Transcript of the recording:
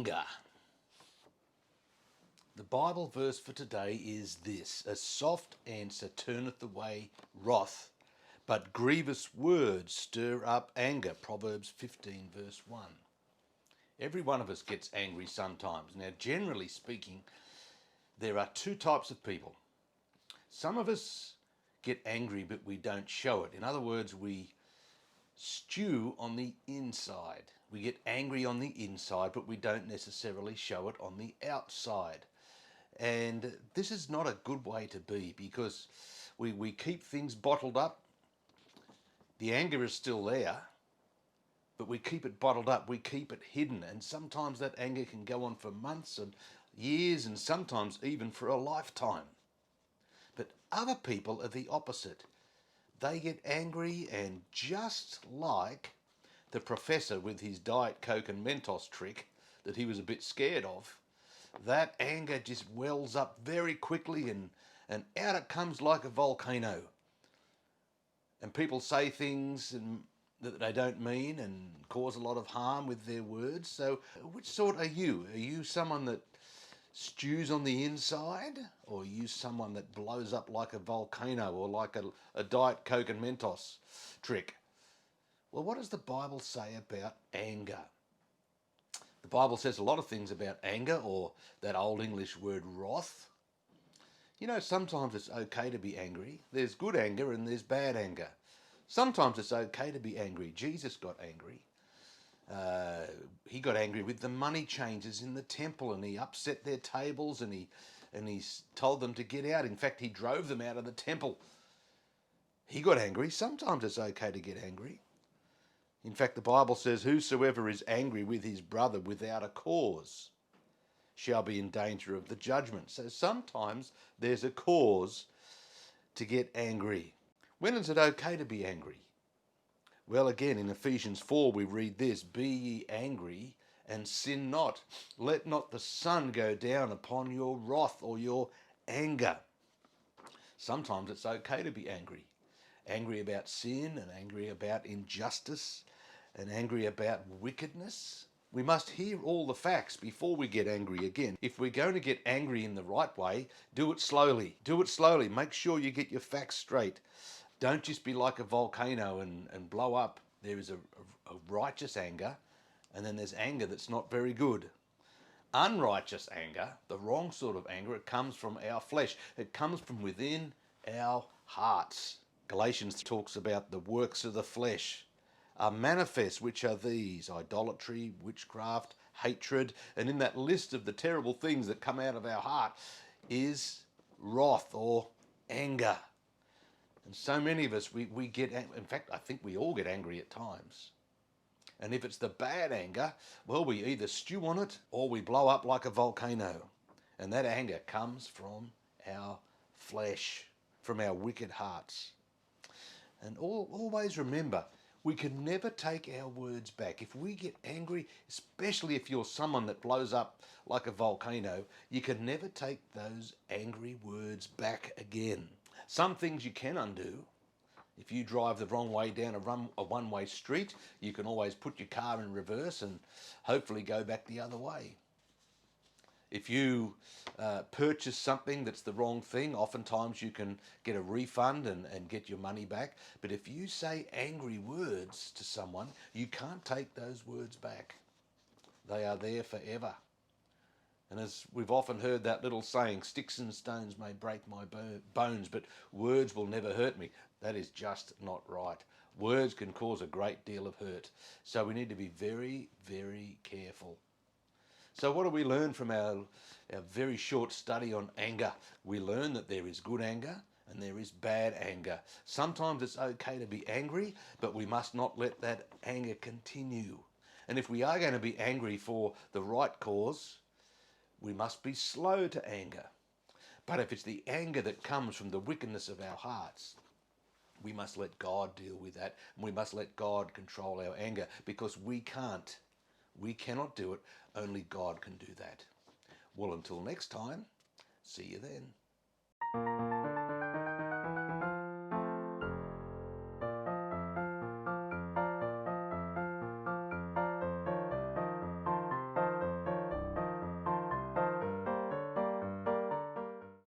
Anger. The Bible verse for today is this: a soft answer turneth away wrath, but grievous words stir up anger. Proverbs 15 verse 1. Every one of us gets angry sometimes. Now, generally speaking, there are two types of people. Some of us get angry, but we don't show it. In other words, we stew on the inside. We get angry on the inside, but we don't necessarily show it on the outside. And this is not a good way to be, because we keep things bottled up. The anger is still there, but we keep it bottled up. We keep it hidden. And sometimes that anger can go on for months and years, and sometimes even for a lifetime. But other people are the opposite. They get angry, and just like the professor with his Diet Coke and Mentos trick that he was a bit scared of, that anger just wells up very quickly, and out it comes like a volcano. And people say things that they don't mean and cause a lot of harm with their words. So which sort are you? Are you someone that stews on the inside, or are you someone that blows up like a volcano, or like a Diet Coke and Mentos trick? Well, what does the Bible say about anger? The Bible says a lot of things about anger, or that old English word wrath. You know, sometimes it's okay to be angry. There's good anger and there's bad anger. Sometimes it's okay to be angry. Jesus got angry. He got angry with the money changers in the temple, and he upset their tables, and he told them to get out. In fact, he drove them out of the temple. He got angry. Sometimes it's okay to get angry. In fact, the Bible says, whosoever is angry with his brother without a cause shall be in danger of the judgment. So sometimes there's a cause to get angry. When is it okay to be angry? Well, again, in Ephesians 4, we read this: be ye angry and sin not. Let not the sun go down upon your wrath or your anger. Sometimes it's okay to be angry. Angry about sin, and angry about injustice, and angry about wickedness. We must hear all the facts before we get angry again. If we're going to get angry in the right way, do it slowly. Do it slowly. Make sure you get your facts straight. Don't just be like a volcano and blow up. There is a righteous anger, and then there's anger that's not very good. Unrighteous anger, the wrong sort of anger, it comes from our flesh. It comes from within our hearts. Galatians talks about the works of the flesh are manifest, which are these: idolatry, witchcraft, hatred. And in that list of the terrible things that come out of our heart is wrath or anger. And so many of us, we get, in fact, I think we all get angry at times. And if it's the bad anger, well, we either stew on it or we blow up like a volcano. And that anger comes from our flesh, from our wicked hearts. And always remember, we can never take our words back. If we get angry, especially if you're someone that blows up like a volcano, you can never take those angry words back again. Some things you can undo. If you drive the wrong way down a one-way street, you can always put your car in reverse and hopefully go back the other way. If you purchase something that's the wrong thing, oftentimes you can get a refund and get your money back. But if you say angry words to someone, you can't take those words back. They are there forever. And as we've often heard that little saying, sticks and stones may break my bones, but words will never hurt me. That is just not right. Words can cause a great deal of hurt. So we need to be very, very careful. So what do we learn from our very short study on anger? We learn that there is good anger and there is bad anger. Sometimes it's okay to be angry, but we must not let that anger continue. And if we are going to be angry for the right cause, we must be slow to anger. But if it's the anger that comes from the wickedness of our hearts, we must let God deal with that. And we must let God control our anger, because we can't. We cannot do it. Only God can do that. Well, until next time, see you then.